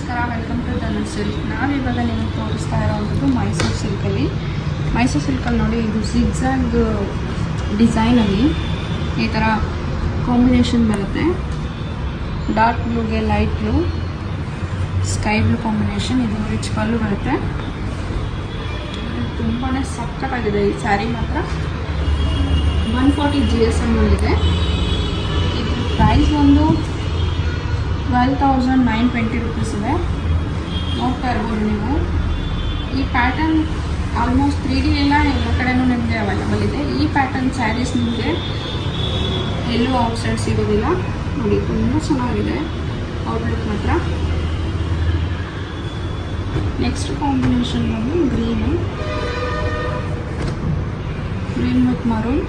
ನಮಸ್ಕಾರ, welcome to Dhanush silk. ನಾವಿವಾಗ ನಿಮಗೆ ತೋರಿಸ್ತಾ ಇರೋವಂಥದ್ದು ಮೈಸೂರು ಸಿಲ್ಕಲ್ಲಿ. ಮೈಸೂರು ಸಿಲ್ಕಲ್ಲಿ ನೋಡಿ, ಇದು ಜಿಗ್ಜಾಗ್ ಡಿಸೈನಲ್ಲಿ ಈ ಥರ ಕಾಂಬಿನೇಷನ್ ಬರುತ್ತೆ. ಡಾರ್ಕ್ ಬ್ಲೂಗೆ light blue, sky blue combination. ಇದು ರಿಚ್ ಪಲ್ಲು ಬರುತ್ತೆ. ತುಂಬಾ ಸಕ್ಕತ್ತಾಗಿದೆ ಈ ಸ್ಯಾರಿ ಮಾತ್ರ. 140 GSM ಇದೆ. ಇದು ಪ್ರೈಸ್ ಒಂದು 12,920 rupees ಇದೆ. ನೋಡ್ತಾ ಇರ್ಬೋದು ನೀವು. ಈ ಪ್ಯಾಟರ್ನ್ ಆಲ್ಮೋಸ್ಟ್ 3D ಎಲ್ಲ ಕಡೆನೂ ನಿಮಗೆ ಅವೈಲಬಲ್ ಇದೆ. ಈ ಪ್ಯಾಟರ್ನ್ ಸ್ಯಾರೀಸ್ ನಿಮಗೆ ಎಲ್ಲೂ ಔಟ್ಸೈಡ್ ಸಿಗೋದಿಲ್ಲ. ನೋಡಿ, ತುಂಬ ಚೆನ್ನಾಗಿದೆ ಔಟ್ಲುಕ್ ಮಾತ್ರ. ನೆಕ್ಸ್ಟ್ ಕಾಂಬಿನೇಷನ್ ಬಂದು ಗ್ರೀನ್ ವಿತ್ ಮರೂನ್.